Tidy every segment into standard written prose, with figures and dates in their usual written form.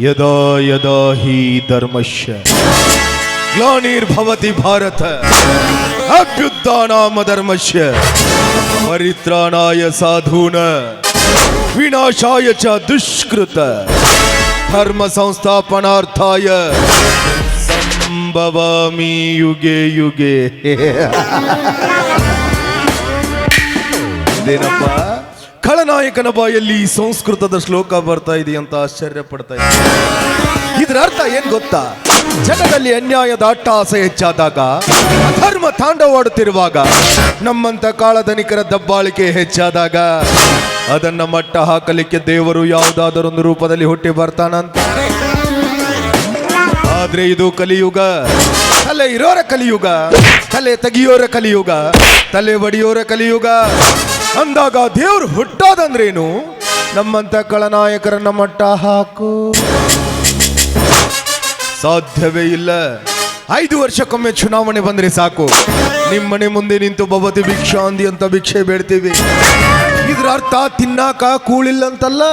ಯದಾ ಯದಾ ಹಿ ಧರ್ಮಶ್ಯ ಗ್ಲಾನಿರ್ಭವತಿ ಭಾರತ ಅಭ್ಯುತ್ಥಾನಾಮ ಧರ್ಮಶ್ಯ ಪರಿತ್ರಾಣಾಯ ಸಾಧೂನ ವಿನಾಶಾಯ ಚ ದುಷ್ಕೃತ ಧರ್ಮ ಸಂಸ್ಥಾಪನಾರ್ಥಾಯ ಸಂಭವಾಮಿ ಯುಗೆ ಯುಗೆ. ಇದೇನಪ್ಪ ಖಳನಾಯಕನ ಬಾಯಲ್ಲಿ ಸಂಸ್ಕೃತದ ಶ್ಲೋಕ ಬರ್ತಾ ಇದೆ ಅಂತ ಆಶ್ಚರ್ಯ ಪಡ್ತಾ ಇದೆ. ಇದರ ಅರ್ಥ ಏನ್ ಗೊತ್ತಾ? ಜಗದಲ್ಲಿ ಅನ್ಯಾಯದ ಅಟ್ಟಹಾಸ ಹೆಚ್ಚಾದಾಗ, ಧರ್ಮ ತಾಂಡವಾಡುತ್ತಿರುವಾಗ, ನಮ್ಮಂತ ಕಾಳಧನಿಕರ ದಬ್ಬಾಳಿಕೆ ಹೆಚ್ಚಾದಾಗ ಅದನ್ನ ಮಟ್ಟ ಹಾಕಲಿಕ್ಕೆ ದೇವರು ಯಾವುದಾದರೊಂದು ರೂಪದಲ್ಲಿ ಹುಟ್ಟಿ ಬರ್ತಾನಂತ. ಆದ್ರೆ ಇದು ಕಲಿಯುಗ, ತಲೆ ಇರೋರ ಕಲಿಯುಗ, ತಲೆ ತೆಗಿಯೋರ ಕಲಿಯುಗ, ತಲೆ ಒಡೆಯೋರ ಕಲಿಯುಗ. ಅಂದಾಗ ದೇವ್ರು ಹುಟ್ಟೋದಂದ್ರೇನು? ನಮ್ಮಂತ ಖಳನಾಯಕರನ್ನ ಮಟ್ಟ ಹಾಕು ಸಾಧ್ಯವೇ ಇಲ್ಲ. 5 ವರ್ಷಕ್ಕೊಮ್ಮೆ ಚುನಾವಣೆ ಬಂದ್ರೆ ಸಾಕು, ನಿಮ್ಮನೆ ಮುಂದೆ ನಿಂತು ಭವತಿ ಭಿಕ್ಷಾಂದಿ ಅಂತ ಭಿಕ್ಷೆ ಬೇಡ್ತೀವಿ. ಇದ್ರ ಅರ್ಥ ತಿನ್ನಾಕ ಕೂಳಿಲ್ಲ ಅಂತಲ್ಲ.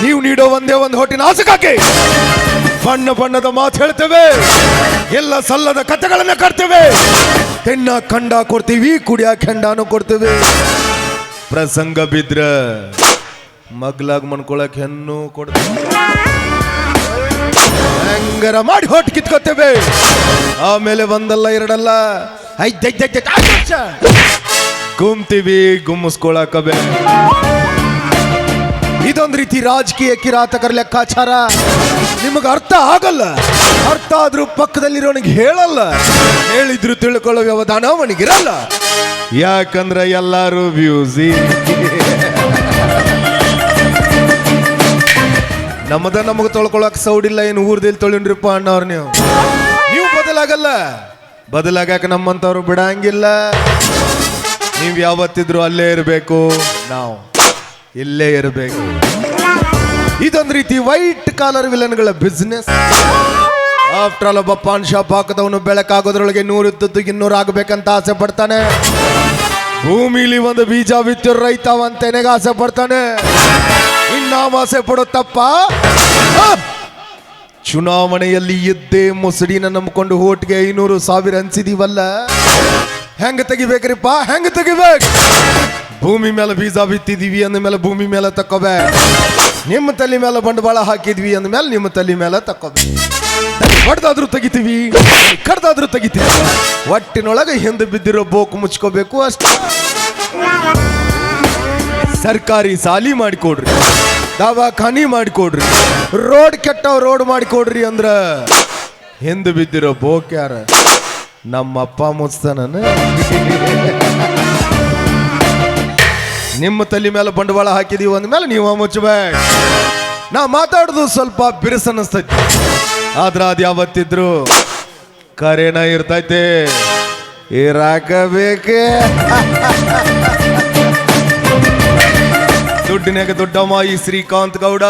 ನೀವು ನೀಡೋ ಒಂದೇ ಒಂದು ಹೊಟ್ಟಿನ ಆಸಕಕ್ಕೆ ಬಣ್ಣ ಬಣ್ಣದ ಮಾತು ಹೇಳ್ತೇವೆ, ಎಲ್ಲ ಸಲ್ಲದ ಕಥೆಗಳನ್ನ ಕಟ್ತೇವೆ. ತೆನ್ನ ಕಂಡ ಕೊಡ್ತೀವಿ, ಕುಡಿಯ ಕೆಂಡಾನು ಕೊಡ್ತೇವೆ. ಪ್ರಸಂಗ ಬಿದ್ರ ಮಗ್ಲಾಗ್ ಮನ್ಕೊಳಕ್ ಹೆಣ್ಣು ಕೊಡ್ತೇವೆ. ಹೆಂಗರ ಮಾಡಿ ಹೊಟ್ಟು ಕಿತ್ಕೊತೇವೆ. ಆಮೇಲೆ ಒಂದಲ್ಲ ಎರಡಲ್ಲ 5 ವರ್ಷ ಗುಮ್ತೀವಿ, ಗುಮ್ಮಿಸ್ಕೊಳಕಬೆ. ಇದೊಂದು ರೀತಿ ರಾಜಕೀಯ ಕಿರಾತಕರ ಲೆಕ್ಕಾಚಾರ. ನಿಮಗೆ ಅರ್ಥ ಆಗಲ್ಲ, ಅರ್ಥ ಆದ್ರೂ ಪಕ್ಕದಲ್ಲಿರೋನಿಗೆ ಹೇಳಲ್ಲ, ಹೇಳಿದ್ರು ತಿಳ್ಕೊಳ್ಳೋ ವ್ಯವಧಾನ ಅವನಿಗಿರಲ್ಲ. ಯಾಕಂದ್ರೆ ಎಲ್ಲಾರು ಬ್ಯೂಸಿ. ನಮಗೆ ತೊಳ್ಕೊಳಕ್ ಸೌಡಿಲ್ಲ, ಏನು ಊರ್ದಲ್ಲಿ ತೊಳಿನ್ರಿಪ್ಪ ಅಣ್ಣವ್ರು. ನೀವು ಬದಲಾಗಲ್ಲ, ಬದಲಾಗಕ್ಕೆ ನಮ್ಮಂತವ್ರು ಬಿಡಂಗಿಲ್ಲ. ನೀವು ಯಾವತ್ತಿದ್ರು ಅಲ್ಲೇ ಇರಬೇಕು, ನಾವು ಇಲ್ಲೇ ಇರಬೇಕು. ಇದೊಂದು ರೀತಿ ವೈಟ್ ಕಾಲರ್ ವಿಲನ್ಗಳ ಬಿಸ್ನೆಸ್. ಆಫ್ಟರ್ ಆಲ್ ಒಬ್ಬ ಪಾನ್ ಶಾಪ್ ಹಾಕದವನು ಬೆಳಕಾಗೋದ್ರೊಳಗೆ 100 ಇದ್ದದ್ದು 200 ಆಗ್ಬೇಕಂತ ಆಸೆ ಪಡ್ತಾನೆ. ಭೂಮಿಲಿ ಒಂದು ಬೀಜ ಬಿತ್ತಿರೋ ರೈತ ಅಂತೇನೆಗೆ ಆಸೆ ಪಡ್ತಾನೆ. ಇನ್ನಾವ ಆಸೆ ಪಡೋ ತಪ್ಪ? ಚುನಾವಣೆಯಲ್ಲಿ ಎದ್ದೇ ಮುಸುಡಿನ ನಂಬ್ಕೊಂಡು ಓಟ್ಗೆ 500,000 ಅನ್ಸಿದೀವಲ್ಲ, ಹೆಂಗ ತೆಗಿಬೇಕ್ರಿಪ್ಪ? ಹೆಂಗ ತೆಗಿಬೇಕು? ಭೂಮಿ ಮೇಲೆ ಬೀಜ ಬಿತ್ತಿದೀವಿ ಅಂದ ಮೇಲೆ ಭೂಮಿ ಮೇಲೆ ತಕ್ಕೋಬೇಕು. ನಿಮ್ಮ ತಲೆ ಮೇಲೆ ಬಂಡವಾಳ ಹಾಕಿದ್ವಿ ಅಂದ ಮೇಲೆ ನಿಮ್ಮ ತಲೆ ಮೇಲೆ ತಕ್ಕೋಬೇಕು. ಹೊಡೆದಾದ್ರೂ ತೆಗಿತೀವಿ, ಕಡ್ದಾದ್ರೂ ತೆಗಿತೀವಿ. ಒಟ್ಟಿನೊಳಗೆ ಹಿಂದೆ ಬಿದ್ದಿರೋ ಬೋಕು ಮುಚ್ಕೋಬೇಕು ಅಷ್ಟೇ. ಸರ್ಕಾರಿ ಸಾಲಿ ಮಾಡಿಕೊಡ್ರಿ, ದವಾಖಾನಿ ಮಾಡಿಕೊಡ್ರಿ, ರೋಡ್ ಕೆಟ್ಟವ್ ರೋಡ್ ಮಾಡಿಕೊಡ್ರಿ ಅಂದ್ರ ಹಿಂದೆ ಬಿದ್ದಿರೋ ಬೋಕ್ ಯಾರ? ನಮ್ಮಪ್ಪ ಮುಚ್ತಾನ. ನಿಮ್ಮ ತಲೆ ಮೇಲೆ ಬಂಡವಾಳ ಹಾಕಿದೀವಿ ಅಂದ್ಮೇಲೆ ನೀವು ಮುಚ್ಚಬೇಕು. ನಾ ಮಾತಾಡೋದು ಸ್ವಲ್ಪ ಬಿರುಸ ಅನಿಸ್ತೈತಿ, ಆದ್ರ ಅದು ಯಾವತ್ತಿದ್ರು ಕರೆನ ಇರ್ತೈತೆ, ಇರಾಕಬೇಕೆ. ದುಡ್ಡಿನಾಗ ದೊಡ್ಡಮ್ಮ ಈ ಶ್ರೀಕಾಂತ್ ಗೌಡ,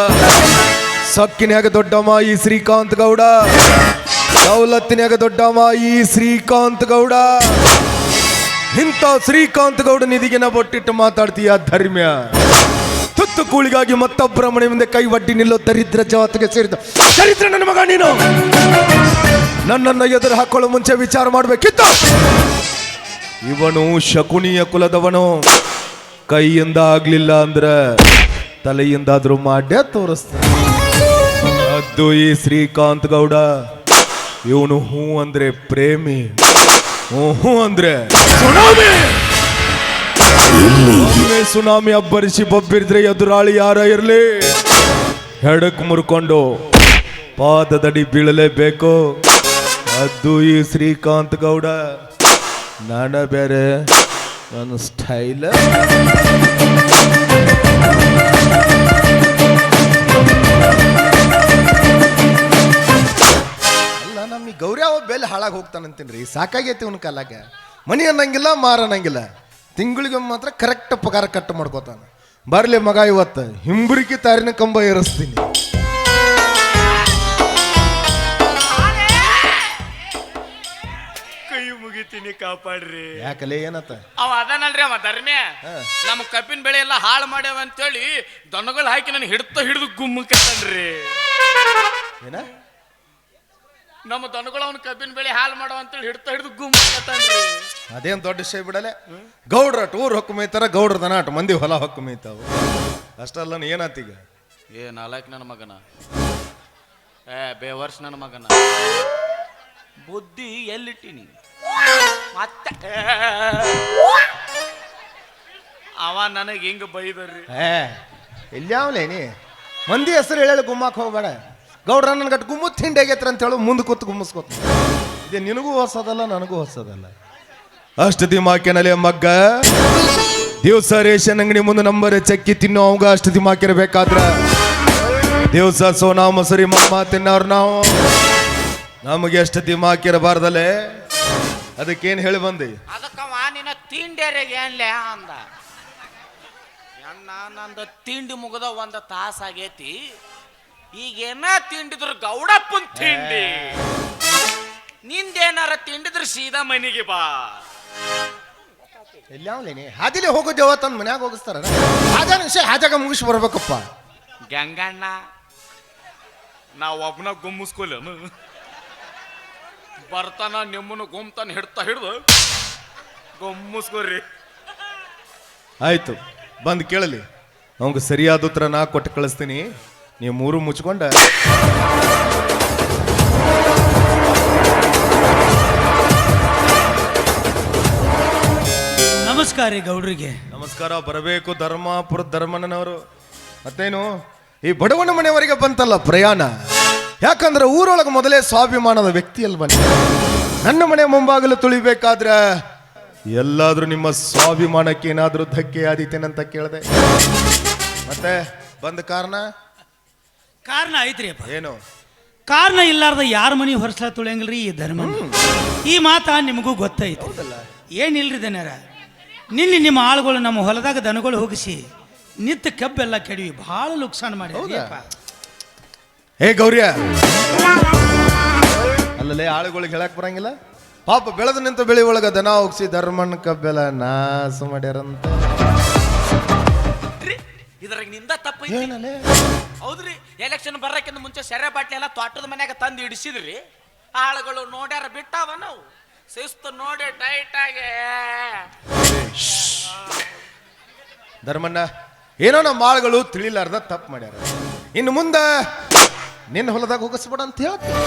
ಸೊಕ್ಕಿನಾಗ ದೊಡ್ಡಮ್ಮ ಈ ಶ್ರೀಕಾಂತ್ ಗೌಡ, ದೌಲತ್ತಿನಾಗ ದೊಡ್ಡಮ್ಮ ಈ ಶ್ರೀಕಾಂತ್ ಗೌಡ. ಇಂಥ ಶ್ರೀಕಾಂತ್ ಗೌಡ ನಿಧಿಗೆನ ಬೊಟ್ಟಿಟ್ಟು ಮಾತಾಡ್ತೀಯ ಧರ್ಮ್ಯ? ತುತ್ತು ಕೂಳಿಗಾಗಿ ಮತ್ತೊಬ್ಬರ ಮನೆ ಮುಂದೆ ಕೈ ಒಡ್ಡಿ ನಿಲ್ಲೋ ದರಿದ್ರ ಜಾತಿಗೆ ಸೇರಿದ ದರಿದ್ರ ನನ್ನ ಮಗ ನೀನು. ನನ್ನನ್ನು ಎದುರು ಹಾಕೊಳ್ಳೋ ಮುಂಚೆ ವಿಚಾರ ಮಾಡ್ಬೇಕಿತ್ತು. ಇವನು ಶಕುನಿಯ ಕುಲದವನು. ಕೈಯಿಂದ ಆಗ್ಲಿಲ್ಲ ಅಂದ್ರ ತಲೆಯಿಂದಾದ್ರೂ ಮಾಡ್ಯ ತೋರಿಸ್ತಾನೆ. ಅದು ಈ ಶ್ರೀಕಾಂತ್ ಗೌಡ. ಇವನು ಹೂ ಅಂದ್ರೆ ಪ್ರೇಮಿ, ಹೂ ಅಂದ್ರೆ ಸುನಾಮಿ. ಸುನಾಮಿ ಅಬ್ಬರಿಸಿ ಬಬ್ಬಿರಿದ್ರೆ ಎದುರಾಳಿ ಯಾರ ಇರ್ಲಿ, ಹೆಡಕ್ ಮುರ್ಕೊಂಡು ಪಾದದಡಿ ಬೀಳಲೇಬೇಕು. ಅದು ಈ ಶ್ರೀಕಾಂತ್ ಗೌಡ. ನಾನ ಬೇರೆ, ನನ್ನ ಸ್ಟೈಲ್. ಅಲ್ಲ, ನಮಗೆ ಗೌರಿ ಅವ ಬೆಲೆ ಹಾಳಾಗಿ ಹೋಗ್ತಾನಂತೀನ್ರಿ. ಸಾಕಾಗೈತಿ ಅವನ ಕಾಲಾಗ. ಮನಿ ಅನ್ನಂಗಿಲ್ಲ, ಮಾರ ಅನ್ನಂಗಿಲ್ಲ. ತಿಂಗಳಿಗೆ ಮಾತ್ರ ಕರೆಕ್ಟ್ ಪಗಾರ ಕಟ್ ಮಾಡ್ಕೋತಾನ. ಬರ್ಲಿ ಮಗ, ಇವತ್ತು ಹಿಂಬುರಿಕಿ ತಾರಿನ ಕಂಬ ಏರಿಸ್ತೀನಿ. ಕೈ ಮುಗಿತೀನಿ ಹೋಗಿನಿ ಕಾಪಾಡ್ರಿ. ಯಾಕಲೆ ಏನತ್ತ ಅವ ಅದನಲ್ರಿ ಅವ ಧರ್ಮ್ಯ ನಮ್ಮ ಕಬ್ಬಿನ ಬೆಳೆ ಎಲ್ಲ ಹಾಳು ಮಾಡ್ಯಾವ ಅಂತೇಳಿ ದನಗಳು ಹಾಕಿ ನಾನು ಹಿಡಿದು ಗುಮ್ಮಕತ್ತನ್ರಿ. ಏನ ನಮ್ಮ ದನಗಳು ಅವನ ಕಬ್ಬಿನ ಬೆಳೆ ಹಾಳು ಮಾಡವ ಅಂತೇಳಿ ಹಿಡಿದು ಗುಮ್ಮಕತ್ತನ್ರಿ. ಅದೇನ್ ದೊಡ್ಡ ವಿಷಯ ಬಿಡಲೆ. ಗೌಡ್ರ ಟೂರ್ ಹೊಕ್ಕು ಮೇಯ್ತಾರ, ಗೌಡ್ರ ದನ ಅಟ್ ಮಂದಿ ಹೊಲ ಹೊಕ್ಕು ಮೇಯ್ತಾವ. ಅಷ್ಟಲ್ಲ ಏನಾತೀಗ? ನಾಲ್ಕು ನನ್ನ ಮಗನ ಬೇವರ್ಸ್ ನನ್ನ ಮಗನ ಬುದ್ಧಿ ಎಲ್ಲಿಟ್ಟಿನಿ ಮತ್ತೆ ಅವ ನನಗೆ ಹಿಂಗ ಬೈದರ್ರಿ. ಎಲ್ಯಾವ್ಲೇನಿ ಮಂದಿ ಹೆಸರು ಹೇಳಿ ಗುಮ್ಮಕ್ಕೆ ಹೋಗ್ಬೇಡ. ಗೌಡ್ರ ನನ್ನ ಗಟ್ಟು ಗುಮ್ಮತ್ ತಿಂಡಿ ಆಗೈತ್ರ ಅಂತ ಹೇಳು ಮುಂದೆ ಕೂತು ಗುಮ್ಮಿಸ್ಕೊತ. ಇದೇ ನಿನಗೂ ಹೊಸದಲ್ಲ ನನಗೂ ಹೊಸದಲ್ಲ. ಅಷ್ಟು ದಿಮಾಕೆನಲ್ಲಿ ಮಗ್ಗ ದಿವಸ ರೇಷನ್ ಅಂಗಡಿ ಮುಂದೆ ನಂಬರ್ ಚಕ್ಕಿ ತಿನ್ನೋ ಅವಾಗ ಅಷ್ಟು ದಿಮಾಕಿರ್ಬೇಕಾದ್ರ ದಿವಸ ಸೋನಾ ಮೊಸರಿ ಮಮ್ಮ ತಿನ್ನೋರು ನಾವು. ನಮಗೆ ಎಷ್ಟು ದಿಮಾಕಿರಬಾರ್ದಲ್ಲೇ. ಅದಕ್ಕೇನು ಹೇಳಿ ಬಂದಿ? ಅದಕ್ಕವ ನಿನ್ನ ತಿಂಡಿಯರಿಗೆ ಏನ್ಲೆ ಅಂದ. ನಂದು ತಿಂಡಿ ಮುಗದ ಒಂದು ತಾಸಾಗೈತಿ, ಈಗೇನ ತಿಂಡಿದ್ರು ಗೌಡಪ್ಪನ್ ತಿಂಡಿ. ನಿಂದೇನಾರ ತಿಂಡಿದ್ರು ಸೀದಾ ಮನೆಗೆ ಬಾ. ಎಲ್ಲಾವ್ಲೇನಿ ಹಾದಿಲೆ ಹೋಗೋ ದೇವತಂದು ಮನ್ಯಾಗ ಹೋಗಿಸ್ತಾರ. ಹಾಜಾಗ ವಿಷಯ ಹಾಜಾಗ ಮುಗಿಸಿ ಬರ್ಬೇಕಪ್ಪ. ಗಂಗಣ್ಣ ನಾವು ಒಬ್ಬನ ಗುಮ್ಮಿಸ್ಕೊಲೇನು? ಬರ್ತಾನ ನಿಮ್ಮನ್ನು ಗುಮ್ತಾನ ಹಿಡ್ದು ಗುಮ್ಮಿಸ್ಕೊರಿ. ಆಯ್ತು, ಬಂದು ಕೇಳಲಿ. ಅವಂಗ ಸರಿಯಾದ ಉತ್ತರ ನಾ ಕೊಟ್ಟು ಕಳಿಸ್ತೀನಿ. ನೀವು ಮೂರು ಮುಚ್ಕೊಂಡ ನಮಸ್ಕಾರ ಗೌಡ್ರಿಗೆ. ನಮಸ್ಕಾರ. ಬರಬೇಕು ಧರ್ಮಾಪುರ ಧರ್ಮಣ್ಣನವರು. ಮತ್ತೇನು ಈ ಬಡವನ ಮನೆಯವರೆಗೆ ಬಂತಲ್ಲ ಪ್ರಯಾಣ. ಯಾಕಂದ್ರೆ ಊರೊಳಗೆ ಮೊದಲೇ ಸ್ವಾಭಿಮಾನದ ವ್ಯಕ್ತಿಯಲ್ಲಿ ಬನ್ನಿ. ನನ್ನ ಮನೆ ಮುಂಭಾಗಲು ತುಳಿಬೇಕಾದ್ರೆ ಎಲ್ಲಾದ್ರೂ ನಿಮ್ಮ ಸ್ವಾಭಿಮಾನಕ್ಕೆ ಏನಾದ್ರೂ ಧಕ್ಕೆ ಆದೀತೇನಂತ ಕೇಳಿದೆ. ಮತ್ತೆ ಬಂದ ಕಾರಣ ಐತ್ರಿ ಅಪ್ಪ. ಏನು? ಕಾರಣ ಇಲ್ಲಾರ್ದ ಯಾರ ಮನೆ ಹೊರಸ್ಲ ತುಳಿಯಂಗಿಲ್ರಿ ಈ ಧರ್ಮ. ಈ ಮಾತ ನಿಮಗೂ ಗೊತ್ತೈತಿ. ಏನಿಲ್ರಿ ದನರ, ನಿನ್ನೆ ನಿಮ್ಮ ಆಳುಗಳು ನಮ್ಮ ಹೊಲದಾಗ ದನಗಳು ಹೋಗಿಸಿ ನಿತ್ಯ ಕಬ್ಬೆಲ್ಲ ಕೆಡವಿ ಬಹಳ ಲುಕ್ಸಾನ್ ಮಾಡಿ. ಹೇ ಗೌರ್ಯ, ಅಲ್ಲಲ್ಲೇ ಆಳುಗಳಿಗೆ ಹೇಳಕ್ ಬರಂಗಿಲ್ಲ. ಪಾಪ ಬೆಳೆದು ನಿಂತ ಬೆಳಿ ಒಳಗ ದನ ಹೋಗಿಸಿ ಧರ್ಮಣ್ಣ ಕಬ್ಬೆಲ್ಲ ನಾಶ ಮಾಡ್ಯಾರಂತ. ಇದ್ರಾಗ ನಿಂದ ತಪ್ಪ. ಹೌದ್ರಿ, ಎಲೆಕ್ಷನ್ ಬರಕ್ಕಿಂತ ಮುಂಚೆ ಸೆರೆ ಬಾಟ್ಲಿ ಎಲ್ಲ ತೋಟದ ಮನ್ಯಾಗ ತಂದು ಇಡಿಸಿದ್ರಿ. ಆಳುಗಳು ನೋಡ್ಯಾರ ಬಿಟ್ಟಾವ. ನಾವು ಶಿಸ್ತು ನೋಡಿ ಟೈಟ್ ಆಗಿ. ಧರ್ಮಣ್ಣ, ಏನೋ ನಮ್ಮ ಆಳುಗಳು ತಿಳಿಲಾರ್ದ ತಪ್ಪು ಮಾಡ್ಯಾರ. ಇನ್ನು ಮುಂದೆ ನಿನ್ನ ಹೊಲದಾಗ ಹೋಗಿಸ್ಬೇಡ ಅಂತ ಹೇಳ್ತೀನಿ.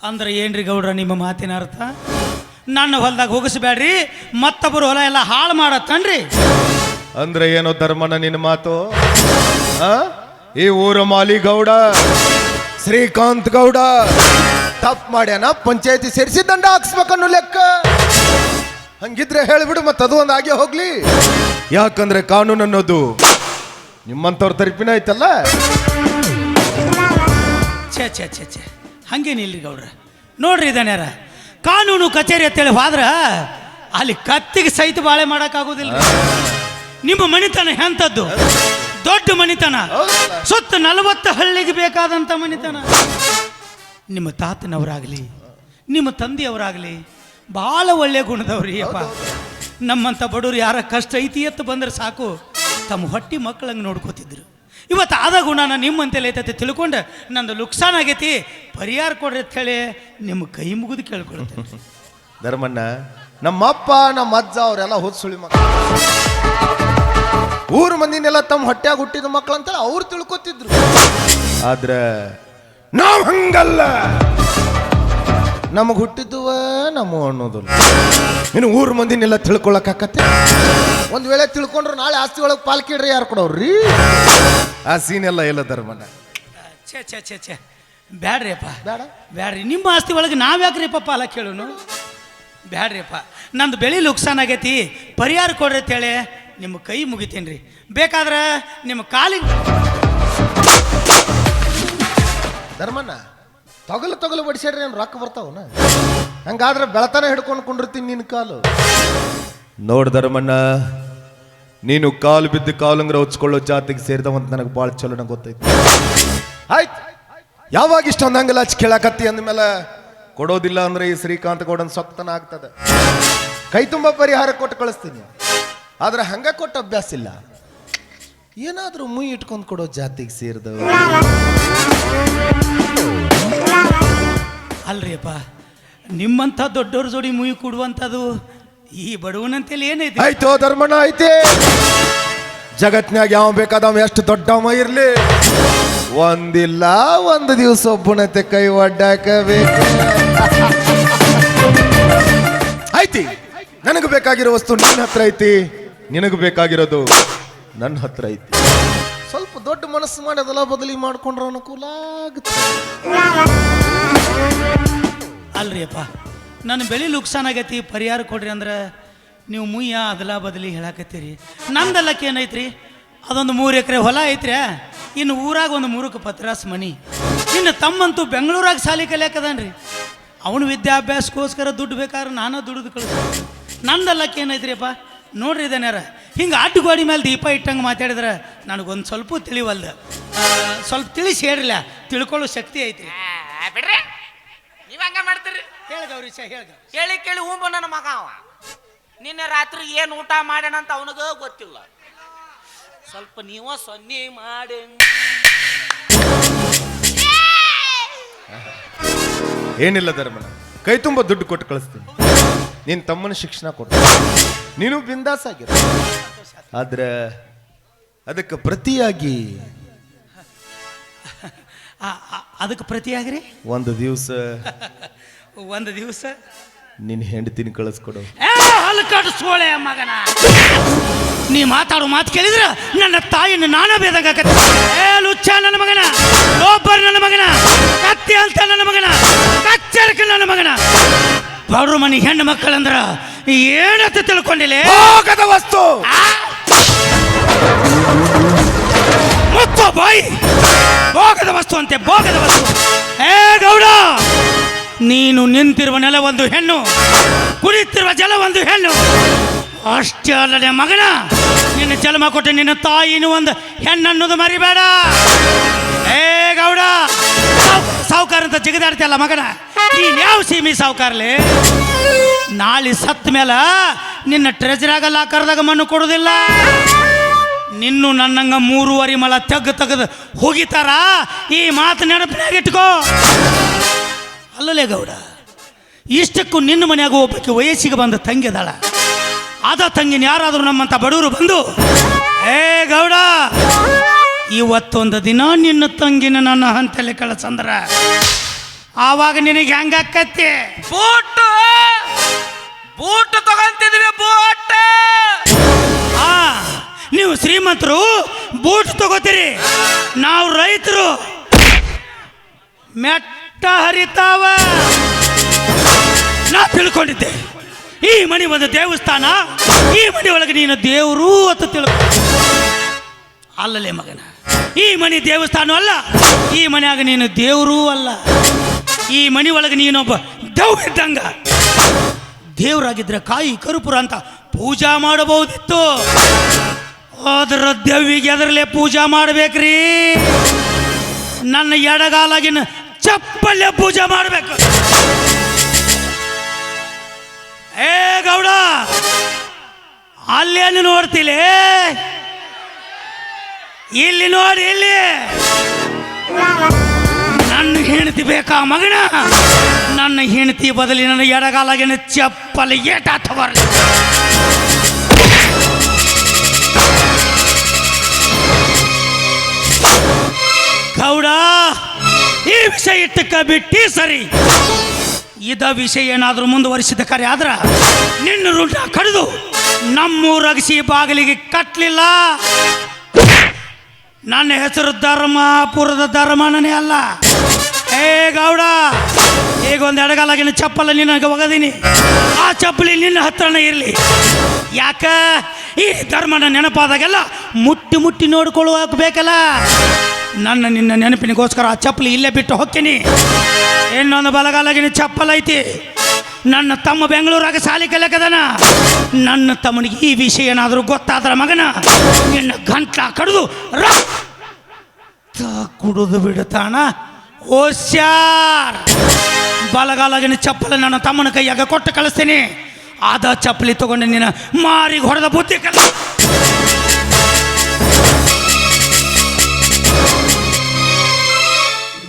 ಅಂದ್ರೆ ಏನ್ರಿ ಗೌಡ್ರ ನಿಮ್ಮ ಮಾತಿನ ಅರ್ಥ? ನನ್ನ ಹೊಲದಾಗ ಹೋಗಿಸ್ಬೇಡ್ರಿ, ಮತ್ತೊಬ್ಬರು ಹೊಲ ಎಲ್ಲ ಹಾಳು ಮಾಡತ್ತನ್ರಿ ಅಂದ್ರೆ ಏನೋ ಧರ್ಮಣ್ಣ ನಿನ್ನ ಮಾತು? ಈ ಊರ ಮಾಲಿ ಗೌಡ ಶ್ರೀಕಾಂತ್ ಗೌಡ ತಪ್ಪು ಮಾಡ್ಯಾನ, ಪಂಚಾಯತಿ ಸೇರಿಸಿ ದಂಡ ಹಾಕ್ಸ್ಬೇಕನ್ನೋ ಲೆಕ್ಕ. ಹಂಗಿದ್ರೆ ಹೇಳಿಬಿಡು, ಮತ್ತದು ಒಂದು ಹಾಗೆ ಹೋಗ್ಲಿ. ಯಾಕಂದ್ರೆ ಕಾನೂನು ಅನ್ನೋದು ನಿಮ್ಮಂಥವ್ರ ತರಪಿನ ಐತಲ್ಲ. ಛೇ ಛೇ ಛೇ ಛೇ ಹಂಗೇನಿಲ್ರಿ ಗೌಡ್ರ. ನೋಡ್ರಿ ಇದನ್ಯಾರ ಕಾನೂನು ಕಚೇರಿ ಅಂತೇಳಿ ಹೋದ್ರ ಅಲ್ಲಿ ಕತ್ತಿಗೆ ಸಹಿತ ಬಾಳೆ ಮಾಡೋಕ್ಕಾಗೋದಿಲ್ಲ. ನಿಮ್ಮ ಮನಿತನ ಎಂಥದ್ದು? ದೊಡ್ಡ ಮನಿತನ, ಸುತ್ತ 40 ಹಳ್ಳಿಗೆ ಬೇಕಾದಂಥ ಮನಿತನ. ನಿಮ್ಮ ತಾತನವರಾಗಲಿ ನಿಮ್ಮ ತಂದೆಯವರಾಗಲಿ ಭಾಳ ಒಳ್ಳೆ ಗುಣದವ್ರಿ ಅಪ್ಪ. ನಮ್ಮಂಥ ಬಡವ್ರು ಯಾರ ಕಷ್ಟ ಐತಿ ಎತ್ತು ಬಂದ್ರೆ ಸಾಕು ತಮ್ಮ ಹೊಟ್ಟಿ ಮಕ್ಕಳಂಗೆ ನೋಡ್ಕೋತಿದ್ರು. ಇವತ್ತು ಆದ ಗುಣನ ನಿಮ್ಮಂತೆಲ್ಲ ಐತೈತೆ ತಿಳ್ಕೊಂಡು ನಂದು ಲುಕ್ಸಾನ್ ಆಗೈತಿ, ಪರಿಹಾರ ಕೊಡ್ರಿ ಅಂತ ಹೇಳಿ ನಿಮ್ಮ ಕೈ ಮುಗಿದು ಕೇಳ್ಕೊಳ್ತೇನೆ. ಧರ್ಮಣ್ಣ, ನಮ್ಮಪ್ಪ ನಮ್ಮ ಅಜ್ಜ ಅವರೆಲ್ಲ ಹೋದ್ ಸುಳಿ ಮಕ್ಕಳು. ಊರು ಮಂದಿನೆಲ್ಲ ತಮ್ಮ ಹೊಟ್ಟ್ಯಾಗ ಹುಟ್ಟಿದ ಮಕ್ಕಳು ಅಂತೇಳಿ ಅವ್ರು ತಿಳ್ಕೊತಿದ್ರು. ಆದ್ರೆ ನಾವು ಹಂಗಲ್ಲ. ನಮಗೆ ಹುಟ್ಟಿದ್ದುವ ನಮ್ಮ ಅನ್ನೋದಿಲ್ಲ. ಇನ್ನು ಊರು ಮಂದಿನೆಲ್ಲ ತಿಳ್ಕೊಳಕಾಕತ್ತೆ. ಒಂದು ವೇಳೆ ತಿಳ್ಕೊಂಡ್ರು ನಾಳೆ ಆಸ್ತಿ ಒಳಗೆ ಪಾಲ್ಕಿಡ್ರಿ ಯಾರು ಕೊಡವ್ರಿ? ಆ ಸೀನೆಲ್ಲ ಇಲ್ಲ ಧರ್ಮಣ್ಣ. ಛೇ ಛೇ ಛೇ ಛೇ ಬ್ಯಾಡ್ರಿ ಅಪ್ಪ, ಬೇಡ ಬ್ಯಾಡ್ರಿ. ನಿಮ್ಮ ಆಸ್ತಿ ಒಳಗೆ ನಾವ್ಯಾಕ್ರಿಪ್ಪ ಪಾಲ ಕೇಳೋನು? ಬ್ಯಾಡ್ರಿ ಅಪ್ಪ, ನಂದು ಬೆಳೆ ಲುಕ್ಸಾನ್ ಆಗೈತಿ, ಪರಿಹಾರ ಕೊಡ್ರಿ ಅಂತೇಳಿ ನಿಮ್ಮ ಕೈ ಮುಗಿತೀನಿ ರೀ. ಬೇಕಾದ್ರೆ ನಿಮ್ಮ ಕಾಲಿಗೆ. ಧರ್ಮಣ್ಣ, ತೊಗಲು ಬಡಿಸ್ಯಾಡ್ರಿ ಏನು ರೊಕ್ಕ ಬರ್ತಾವನ? ಹಂಗಾದ್ರೆ ಬೆಳತನ ಹಿಡ್ಕೊಂಡು ಕುಂಡಿರ್ತೀನಿ ನಿನ್ನ ಕಾಲು. ನೋಡು ಧರ್ಮಣ್ಣ, ನೀನು ಕಾಲು ಬಿದ್ದು ಕಾಲಂಗ್ರ ಹೊಚ್ಕೊಳ್ಳೋ ಜಾತಿಗೆ ಸೇರಿದವಂತ ನನಗೆ ಭಾಳ ಚಲೋ ನಂಗೆ ಗೊತ್ತೈತಿ. ಆಯ್ತು, ಯಾವಾಗ ಇಷ್ಟೊಂದು ಹಂಗಲ್ಲ ಹಚ್ಚಿ ಕೇಳಾಕತ್ತಿ ಅಂದಮೇಲೆ ಕೊಡೋದಿಲ್ಲ ಅಂದ್ರೆ ಈ ಶ್ರೀಕಾಂತ್ ಗೌಡನ್ ಸೊಕ್ತನ ಆಗ್ತದೆ. ಕೈ ತುಂಬ ಪರಿಹಾರ ಕೊಟ್ಟು ಕಳಿಸ್ತೀನಿ, ಆದ್ರೆ ಹಂಗ ಕೊಟ್ಟ ಅಭ್ಯಾಸ ಇಲ್ಲ. ಏನಾದ್ರೂ ಮುಯಿ ಇಟ್ಕೊಂಡು ಕೊಡೋ ಜಾತಿಗೆ ಸೇರಿದವು. ಅಲ್ರಿ ಅಪ್ಪ, ನಿಮ್ಮಂಥ ದೊಡ್ಡವ್ರ ಜೋಡಿ ಮುಯಿ ಕೊಡುವಂಥದ್ದು ಈ ಬಡವನಂತೇಳಿ ಏನೈತಿ? ಆಯ್ತು ಧರ್ಮಣ್ಣ ಐತಿ. ಜಗತ್ನ್ಯಾಗ ಯಾವ ಬೇಕಾದವ ಎಷ್ಟು ದೊಡ್ಡವ ಇರ್ಲಿ, ಒಂದಿಲ್ಲ ಒಂದು ದಿವಸ ಒಬ್ಬನತೆ ಕೈ ಒಡ್ಡಾಕಬೇಕು. ಐತಿ, ನನಗೆ ಬೇಕಾಗಿರೋ ವಸ್ತು ನಿನ್ನ ಹತ್ರ ಐತಿ, ನಿನಗೆ ಬೇಕಾಗಿರೋದು ನನ್ನ ಹತ್ರ ಐತಿ. ಸ್ವಲ್ಪ ದೊಡ್ಡ ಮನಸ್ಸು ಮಾಡಿ ಅದೆಲ್ಲ ಬದಲಿ ಮಾಡ್ಕೊಂಡ್ರೆ ಅನುಕೂಲ ಆಗುತ್ತೆ. ಅಲ್ರಿ ಅಪ್ಪ, ನನ್ನ ಬೆಳೆ ನುಕ್ಸಾನ್ ಆಗೈತಿ, ಪರಿಹಾರ ಕೊಡ್ರಿ ಅಂದ್ರೆ ನೀವು ಮುಯ್ಯ ಅದಲ ಬದಲಿ ಹೇಳಾಕತ್ತೀರಿ. ನಂದಲ್ಲಕ್ಕೆ ಏನೈತ್ರಿ, ಅದೊಂದು 3 ಎಕರೆ ಹೊಲ ಐತ್ರಿ, ಇನ್ನು ಊರಾಗ ಒಂದು 3 ಪತ್ರಾಸ್ ಮನಿ. ಇನ್ನು ತಮ್ಮಂತೂ ಬೆಂಗಳೂರಾಗ ಸಾಲಿ ಕಲಿಯಾಕದಾನ್ರಿ. ಅವನು ವಿದ್ಯಾಭ್ಯಾಸಕ್ಕೋಸ್ಕರ ದುಡ್ಡು ಬೇಕಾದ್ರೆ ನಾನು ದುಡಿದು ಕಳಿಸ್ತೀನಿ. ನಂದಲ್ಲಕ್ಕೆ ಏನೈತ್ರಿ ಅಪ್ಪ, ನೋಡ್ರಿ ಇದನ್ಯಾರ ಹಿಂಗೆ ಅಡ್ಡುಗೋಡಿ ಮೇಲೆ ದೀಪ ಇಟ್ಟಂಗೆ ಮಾತಾಡಿದ್ರೆ ನನಗೊಂದು ಸ್ವಲ್ಪ ತಿಳಿವಲ್ದ. ಸ್ವಲ್ಪ ತಿಳಿಸಿ ಹೇಳ್ರಿಲ್ಲ, ತಿಳ್ಕೊಳ್ಳೋ ಶಕ್ತಿ ಐತ್ರಿ. ಬಿಡ್ರಿ, ನೀವ್ ಹಂಗ ಮಾಡ್ತೀರಿ? ಹೇಳ್ಗವ್ರಿ ಹೇಳ್ಗ ಕೇಳಿ ಕೇಳಿ ಹೂಂಬ ನನ್ನ ಮಗ ಅವ. ನಿನ್ನೆ ರಾತ್ರಿ ಏನು ಊಟ ಮಾಡ್ಯಾನ ಅಂತ ಅವನಿಗ ಗೊತ್ತಿಲ್ಲ. ಸ್ವಲ್ಪ ನೀವ ಸೊನ್ನೆ ಮಾಡಿ. ಏನಿಲ್ಲ ಧರ್ಮಣ್ಣ, ಕೈ ತುಂಬ ದುಡ್ಡು ಕೊಟ್ಟು ಕಳಿಸ್ತೀನಿ. ನಿನ್ನ ತಮ್ಮನ ಶಿಕ್ಷಣ ಕೊಟ್ಟು ನೀನು ಬಿಂದಾಸ್ ಆಗಿರ. ಆದ್ರೆ ಅದಕ್ಕೆ ಪ್ರತಿಯಾಗಿ ಅದಕ್ಕೆ ಪ್ರತಿಯಾಗ್ರಿ ಒಂದು ದಿವಸ ನಿನ್ನ ಹೆಂಡತಿನ ಕಳಿಸ್ಕೊಡು. ಹಲ್ಕಟ್ಟು ಸೋಳೆ ಮಗನ, ನೀ ಮಾತಾಡೋ ಮಾತು ಕೇಳಿದ್ರ ನನ್ನ ತಾಯಿನ ನಾನ ಬೇದಾಗತ್ತೆ. ಲುಚ್ಚ ನನ್ನ ಮಗನ, ಲೋಬರ್ ನನ್ನ ಮಗನ, ಕತ್ತಿ ಅಂತ ನನ್ನ ಮಗನ, ಕಚ್ಚರಕ ನನ್ನ ಮಗನ. ಬಡ್ರು ಮನಿ ಹೆಣ್ಣು ಮಕ್ಕಳಂದ್ರ ಏನಂತ ತಿಳ್ಕೊಂಡಿಲ್ಲ. ಭೋಗದ ವಸ್ತು ಮುತ್ತು ಬಾಯಿ, ಭೋಗದ ವಸ್ತು ಅಂತೆ, ಭೋಗದ ವಸ್ತು. ಗೌಡ, ನೀನು ನಿಂತಿರುವ ನೆಲ ಒಂದು ಹೆಣ್ಣು, ಕುಡಿತಿರುವ ಜಲ ಒಂದು ಹೆಣ್ಣು. ಅಷ್ಟೇ ಅಲ್ಲದೆ ಮಗನ, ನಿನ್ನ ಜನ್ಮ ಕೊಟ್ಟು ನಿನ್ನ ತಾಯಿನೂ ಒಂದು ಹೆಣ್ಣನ್ನೋದು ಮರಿಬೇಡ. ಗೌಡ, ಸಾವುಕಾರ ಅಂತ ಜಿಗದಾಡ್ತಿಯಲ್ಲ ಮಗನ, ನೀನ್ ಯಾವ ಸೀಮಿ ಸಾವುಕಾರ್ಲಿ? ನಾಳೆ ಸತ್ತ ಮೇಲೆ ನಿನ್ನ ಟ್ರೆಜರಾಗ ಲಾಕರ್ದಾಗ ಮಣ್ಣು ಕೊಡುದಿಲ್ಲ. ನಿನ್ನು ನನ್ನಂಗ 3.5 ಮಳ ತೆಗೆದು ಹೋಗಿತಾರ. ಈ ಮಾತು ನೆನಪಿನಾಗ ಇಟ್ಕೋ. ಅಲ್ಲಲೇ ಗೌಡ, ಇಷ್ಟಕ್ಕೂ ನಿನ್ನ ಮನೆಯಾಗ ಒಬ್ಬಕ್ಕೆ ವಯಸ್ಸಿಗೆ ಬಂದ ತಂಗಿ ಅದಾಳ. ಅದ ತಂಗಿನ ಯಾರಾದರೂ ನಮ್ಮಂತ ಬಡವರು ಬಂದು, ಗೌಡ, ಇವತ್ತೊಂದು ದಿನ ನಿನ್ನ ತಂಗಿನ ನನ್ನ ಹಂತಲ್ಲಿ ಕಳಿಸಂದ್ರ ಆವಾಗ ನಿನಗೆ ಹೆಂಗಾಕತ್ತೆ? Boot ತಗೊಂತಿದ್ವಿ, boot. ನೀವು ಶ್ರೀಮಂತರು ಬೂಟ್ ತಗೋತೀರಿ, ನಾವು ರೈತರು ಮೆಟ್ಟ ಹರಿತಾವ. ನಾ ತಿಳ್ಕೊಂಡಿದ್ದೆ ಈ ಮನೆ ಒಂದು ದೇವಸ್ಥಾನ, ಈ ಮನೆ ಒಳಗೆ ನೀನು ದೇವರು ಅಂತ ತಿಳ್ಕೊ. ಅಲ್ಲಲೇ ಮಗನ, ಈ ಮನೆ ದೇವಸ್ಥಾನ ಅಲ್ಲ, ಈ ಮನೆಯಾಗ ನೀನು ದೇವರೂ ಅಲ್ಲ. ಈ ಮನೆ ಒಳಗೆ ನೀನೊಬ್ಬ ದೆವ್ವ ಇದ್ದಂಗ. ದೇವರಾಗಿದ್ರೆ ಕಾಯಿ ಕರುಪುರ ಅಂತ ಪೂಜಾ ಮಾಡಬಹುದಿತ್ತು. ಅದರ ದೆವ್ವಿಗೆ ಅದರಲ್ಲೇ ಪೂಜಾ ಮಾಡಬೇಕ್ರಿ. ನನ್ನ ಎಡಗಾಲಾಗಿನ ಚಪ್ಪಲ್ಲೇ ಪೂಜೆ ಮಾಡಬೇಕು. ಗೌಡ, ಅಲ್ಲೇನು ನೋಡ್ತಿಲ್ಲ, ಇಲ್ಲಿ ನೋಡಿ, ಇಲ್ಲಿ ನನ್ನ ಹೆಂಡತಿ ಬೇಕಾ ಮಗನ? ನನ್ನ ಹೆಂಡತಿ ಬದಲಿ ನನ್ನ ಎಡಗಾಲಾಗಿನ ಚಪ್ಪಲ್ ಏಟಾತ ಬರಲಿ. ಗೌಡ, ಈ ವಿಷಯ ಇಟ್ಟಕ್ಕ ಬಿಟ್ಟಿ ಸರಿ. ಇದ ವಿಷಯ ಏನಾದರೂ ಮುಂದುವರಿಸಿದ ಕರೆ ಆದ್ರ ನಿನ್ನ ರುಂಡ ಕಡಿದು ನಮ್ಮೂರಗಸಿ ಬಾಗಿಲಿಗೆ ಕಟ್ಟಲಿಲ್ಲ. ನನ್ನ ಹೆಸರು ಧರ್ಮಪುರದ ಧರ್ಮನೇ ಅಲ್ಲ. ಗೌಡ, ಈಗ ಒಂದು ಎಡಗಾಲಾಗಿನ ಚಪ್ಪಲ ನಿನಗೆ ಒಗದೀನಿ. ಆ ಚಪ್ಪಲಿ ನಿನ್ನ ಹತ್ರನೇ ಇರಲಿ. ಯಾಕ? ಈ ಧರ್ಮನ ನೆನಪಾದಾಗೆಲ್ಲ ಮುಟ್ಟಿ ಮುಟ್ಟಿ ನೋಡ್ಕೊಳ್ಳುವಾಗ ಬೇಕಲ್ಲ. ನಿನ್ನ ನೆನಪಿನಿಗೋಸ್ಕರ ಆ ಚಪ್ಪಲಿ ಇಲ್ಲೇ ಬಿಟ್ಟು ಹೋಗ್ತೀನಿ. ಇನ್ನೊಂದು ಬಲಗಾಲಾಗಿನ ಚಪ್ಪಲ್ ಐತಿ. ನನ್ನ ತಮ್ಮ ಬೆಂಗಳೂರಾಗ ಸಾಲಿ ಕಲಿಯಕದಾನ. ನನ್ನ ತಮ್ಮನಿಗೆ ಈ ವಿಷಯ ಏನಾದರೂ ಗೊತ್ತಾದ್ರ ಮಗನ ನಿನ್ನ ಗಂಟ್ಲ ಕಡಿದು ರಕ್ತ ಕುಡಿದು ಬಿಡ್ತಾನ. ಹೋಶ್ಯಾರ್ ಬಲಗಾಲಗಿನ ಚಪ್ಪಲಿ ನನ್ನ ತಮ್ಮನ ಕೈಯಾಗ ಕೊಟ್ಟು ಕಳಿಸ್ತೀನಿ. ಆದ ಚಪ್ಪಲಿ ತಗೊಂಡು ನೀನು ಮಾರಿಗೆ ಹೊಡೆದ ಬುದ್ಧಿ ಕಲ.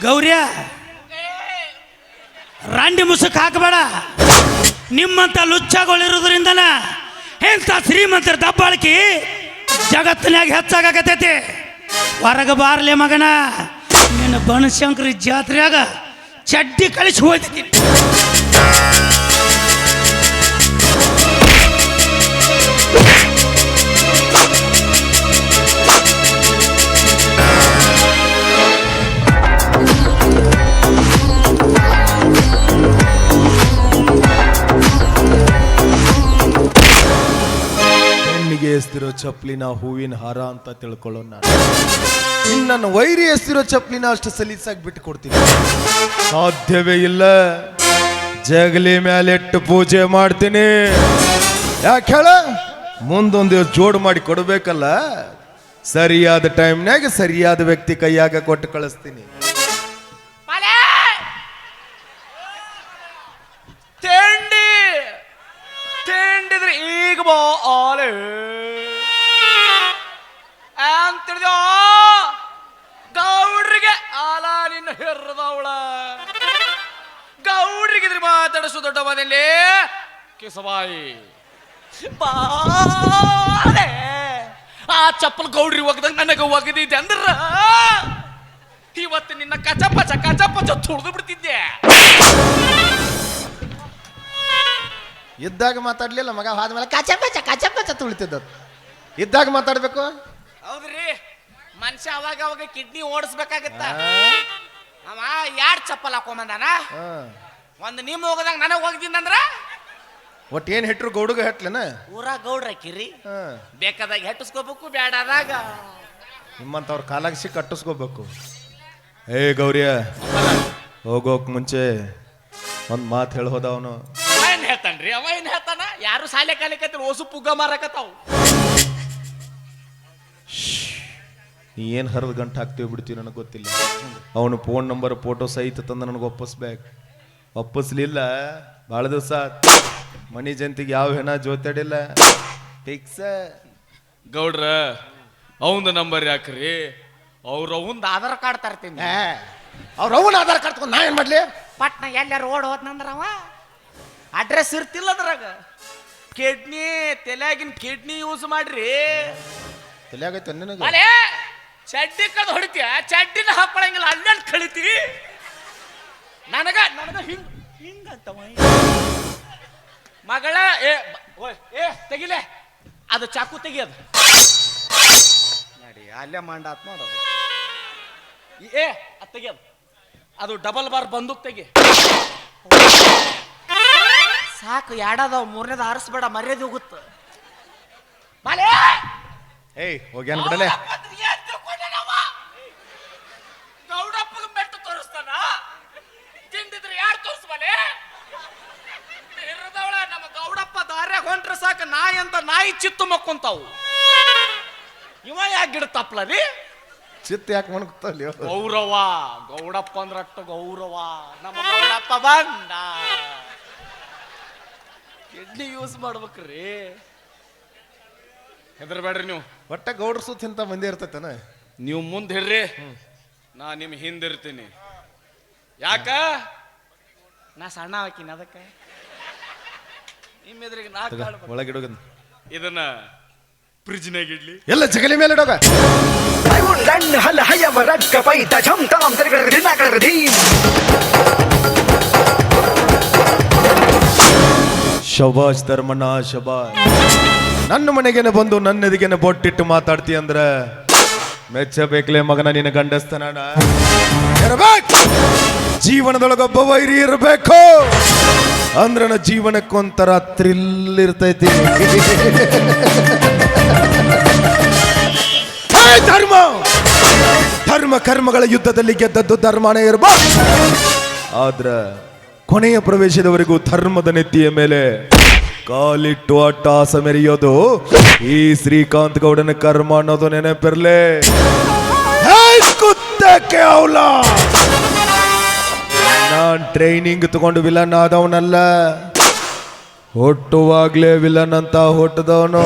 ಗೌರ್ಯ ರಾಂಡಿ ಮುಸುಕ್ ಹಾಕಬೇಡ. ನಿಮ್ಮಂತ ಲುಚ್ಚಾಗಳಿರೋದ್ರಿಂದನ ಎಂಥ ಶ್ರೀಮಂತರ ದಬ್ಬಾಳಿಕೆ ಜಗತ್ತಿನಾಗ ಹೆಚ್ಚಾಗತೈತಿ. ಹೊರಗೆ ಬಾರ್ಲೆ ಮಗನ, ನಿನ್ನ ಬನಶಂಕರಿ ಜಾತ್ರೆಯಾಗ ಚಡ್ಡಿ ಕಳಿಸಿ ಹೋಗ್ತೀನಿ. ಹೆಣ್ಣಿಗೆ ಎಸ್ತಿರೋ ಚಪ್ಲಿನ ಹೂವಿನ ಹಾರ ಅಂತ ತಿಳ್ಕೊಳ್ಳೋ ನಾನು. ನನ್ನ ವೈರಿ ಎಸ್ತಿರೋ ಚಪ್ಲಿನ ಅಷ್ಟು ಸಲೀಸಾಗಿ ಬಿಟ್ಟು ಕೊಡ್ತೀನಿ? ಸಾಧ್ಯವೇ ಇಲ್ಲ. ಜಗಲಿ ಮ್ಯಾಲೆಟ್ಟು ಪೂಜೆ ಮಾಡ್ತೀನಿ. ಯಾಕೆ ಹೇಳ? ಮುಂದೊಂದು ದಿವಸ ಜೋಡು ಮಾಡಿ ಕೊಡಬೇಕಲ್ಲ. ಸರಿಯಾದ ಟೈಮ್ನಾಗ ಸರಿಯಾದ ವ್ಯಕ್ತಿ ಕೈಯಾಗ ಕೊಟ್ಟು ಕಳಿಸ್ತೀನಿ. ತಿಂಡಿದ್ರೆ ಈಗ ಬಾ ಆಲೆ ಅಂತಿಡ್ದ ಗೌಡ್ರಿಗೆ ಆಲ ನಿನ್ನ ಹೆರ್ರದವಳ ಗೌಡ್ರಿಗಿದ್ರೆ ಮಾತಾಡಿಸು ದೊಡ್ಡ ಮನೆಯಲ್ಲಿ ಕಿಸಬಾಯಿ ಬಾಲೆ ಆ ಚಪ್ಪಲ್ ಗೌಡ್ರಿ ಒಗದಂಗ ನನಗ ಒಗದಿದ್ದೆ ಅಂದ್ರ ಇವತ್ತು ನಿನ್ನ ಕಚಪಚ ತುಳಿದು ಬಿಡ್ತಿದ್ದೆ. ಇದ್ದಾಗ ಮಾತಾಡ್ಲಿಲ್ಲ ಮಗ, ಆದ್ಮೇಲೆ ಕಚಪಚ ತುಳಿತಿದ್ದ. ಇದ್ದಾಗ ಮಾತಾಡ್ಬೇಕು. ಹೌದ್ರಿ, ಮನುಷ್ಯ ಅವಾಗ ಕಿಡ್ನಿ ಓಡಿಸ್ಬೇಕಾಗತ್ತ. ಅವ ಯಾರ್ ಚಪ್ಪಲ್ ಹಾಕೊಂಬಂದಾನ, ಒಂದ್ ನಿಮ್ ಹೋಗದಂಗ ನನಗ್ ಹೋಗ್ದಿಂದಂದ್ರ ಒಟ್ಟು ಏನ್ ಹೆಟ್ರು ಗೌಡಗ ಹೆಟ್ಲೇನ? ಊರ ಗೌಡ್ರ ಹಾಕಿರಿ, ಬೇಕಾದಾಗ ಹೆಟ್ಟಿಸ್ಕೋಬೇಕು, ಬೇಡಾದಾಗ ನಿಮ್ಮಂತವ್ರ ಕಾಲಾಗಿಸಿ ಕಟ್ಟಿಸ್ಕೋಬೇಕು. ಏ ಗೌರಿಯ, ಹೋಗೋಕ್ ಮುಂಚೆ ಒಂದ್ ಮಾತು ಹೇಳಿ ಹೋದ ಅವನು. ಏನ್ ಹೇಳ್ತಾನ್ರಿ ಅವ? ಏನ್ ಹೇಳ್ತಾನ? ಯಾರು ಸಾಲೆ ಕಾಲಿಕತ್ತಿರ ಓಸು ಪುಗ್ಗ ಮಾರಕತ್ತಾವ್. ನೀ ಏನ್ ಹರಿದು ಗಂಟು ಹಾಕ್ತೀವಿ ಬಿಡ್ತೀವಿ ನನಗೆ ಗೊತ್ತಿಲ್ಲ. ಅವನು ಫೋನ್ ನಂಬರ್ ಫೋಟೋ ಸಹಿತ ತಂದು ನನಗೆ ಒಪ್ಪಿಸ್ಲಿಲ್ಲ. ಭಾಳ ದಿವಸ ಮಣಿ ಜಯಂತಿಗೆ ಯಾವ ಹೆಣ ಜೋತಾಡಿಲ್ಲ. ಫಿಕ್ಸ್ ಗೌಡ್ರ ಅವಂದ ನಂಬರ್ ಯಾಕ್ರಿ? ಅವ್ರವಂದ ಆಧಾರ್ ಕಾರ್ಡ್ ತರ್ತೀನಿ. ಅವ್ರವನ ಆಧಾರ್ ಕಾರ್ಡ್ ತಗೊಂಡು ನಾ ಏನ್ ಮಾಡ್ಲಿ? ಪಟ್ನ ಎಲ್ಲಾರು ಓಡ್ ಹೋದ್ನಂದ್ರವ ಅಡ್ರೆಸ್ ಇರ್ತಿಲ್ಲ ಅದ್ರಾಗ. ಕಿಡ್ನಿ ತಲೆಯಾಗಿನ ಕಿಡ್ನಿ ಯೂಸ್ ಮಾಡ್ರಿ. ತಲೆಯಾಗೈತೆ ನಿನಗೆ? ಅಲೇ ಚಡ್ಡಿ ಕಳ್ದು ಹೊಡಿತೀಯ, ಚಡ್ಡಿನ ಹಾಕೊಳಂಗಿಲ್ಲ, ಅಲ್ಲೆಲ್ಲಿ ಕಳಿತಿ ನನಗ ಹಿಂಗಂತವ ಮಗಳ. ತೆಗಿಲೆ ಅದು ಚಾಕು ತೆಗಿಯೋದು ನಡಿ, ಅಲ್ಲೇ ಮಂಡಾತ್ ನೋಡೋದು. ಅದು ತೆಗಿಯೋದು, ಅದು ಡಬಲ್ ಬಾರ್ ಬಂದೂಕ್ ತೆಗಿ. ಸಾಕು, ಎರಡದಾವ್, ಮೂರನೇದು ಹಾರಿಸ್ಬೇಡ, ಮರ್ಯಾದೆ ಹೋಗುತ್ತ. ಏಯ್ ಹೋಗ್ಯಾನ ಬಿಡಲೆ. ಗೌಡಪ್ಪಗ ಮೆಟ್ಟು ತೋರಿಸ್ತಾನ, ತಿಂದಿದ್ರೆ ಯಾರು ತೋರಿಸ್ಬಲೆ? ಇರದವಳ ನಮ್ಮ ಗೌಡಪ್ಪ ದಾರ್ಯಾಗ ಹೊಂಟ್ರೆ ಸಾಕು, ನಾಯಿ ಅಂತ ನಾಯಿ ಚಿತ್ತು ಮಕ್ಕೊಂತಾವು. ಇವ ಯಾಕೆ ಗಿಡ ತಪ್ಪಲರಿ? ಚಿತ್ತ ಯಾಕೆ ಮಣ್ಕೊತಾವಲ್ಲಿ? ಗೌರವ, ಗೌಡಪ್ಪ ಅಂದ್ರಟ್ಟು ಗೌರವ. ನಮ್ಮ ಗೌಡಪ್ಪ ಬಂದ ಕಿಡ್ನಿ ಯೂಸ್ ಮಾಡ್ಬೇಕ್ರಿ. ಹೆದರ್ಬೇಡ್ರಿ ನೀವು. ಒಟ್ಟ ಗೌಡ್ರ ಸುತ್ತ ಇಂತ ಮಂದಿ ಇರ್ತೈತನ. ನೀವು ಮುಂದೆ ಹಿರ್ರಿ, ನಾ ನಿಮ್ ಹಿಂದಿರ್ತೀನಿ. ಯಾಕ? ನಾ ಸಣ್ಣ ಹಾಕಿನ ಅದಕ್ಕೆ ನಿಮ್ಮ ಎದುರಿಗೆ ನಾ ಒಳಗಿಡೋಗ. ಇದನ್ನ ಫ್ರಿಜ್ನಾಗ ಇಡ್ಲಿ, ಎಲ್ಲ ಜಗಲಿ ಮೇಲೆ ಇಡೋಗ. ಶಬಾಷ್ ಧರ್ಮಣ್ಣ, ಶಬಾಷ್. ನನ್ನ ಮನೆಗೇನೆ ಬಂದು ನನ್ನೆದಿಗೇನೆ ಬೊಟ್ಟಿಟ್ಟು ಮಾತಾಡ್ತಿ ಅಂದ್ರ ಮೆಚ್ಚಬೇಕಲೇ ಮಗನ. ನಿನ್ನ ಗಂಡಸ್ತನ ಜೀವನದೊಳಗೊಬ್ಬ ವೈರಿ ಇರಬೇಕು ಅಂದ್ರ ಜೀವನಕ್ಕೊಂಥರ ಥ್ರಿಲ್ ಇರ್ತೈತಿ. ಧರ್ಮ ಧರ್ಮ ಕರ್ಮಗಳ ಯುದ್ಧದಲ್ಲಿ ಗೆದ್ದದ್ದು ಧರ್ಮನೇ ಇರಬೇಕು. ಆದ್ರ ಕೊನೆಯ ಪ್ರವೇಶದವರೆಗೂ ಧರ್ಮದ ನೆತ್ತಿಯ ಮೇಲೆ ಕಾಲಿಟ್ಟು ಅಟ್ಟಾಸ ಮೆರೆಯೋದು ಈ ಶ್ರೀಕಾಂತ್ ಗೌಡನ ಕರ್ಮ ಅನ್ನೋದು ನೆನಪಿರ್ಲೆ. ಕುತ್ತಕ್ಕೆ ಅವಲ ನಾನ್ ಟ್ರೈನಿಂಗ್ ತಗೊಂಡು ವಿಲನ್ ಆದವನಲ್ಲ, ಹುಟ್ಟುವಾಗ್ಲೇ ವಿಲನ್ ಅಂತ ಹುಟ್ಟಿದವನು.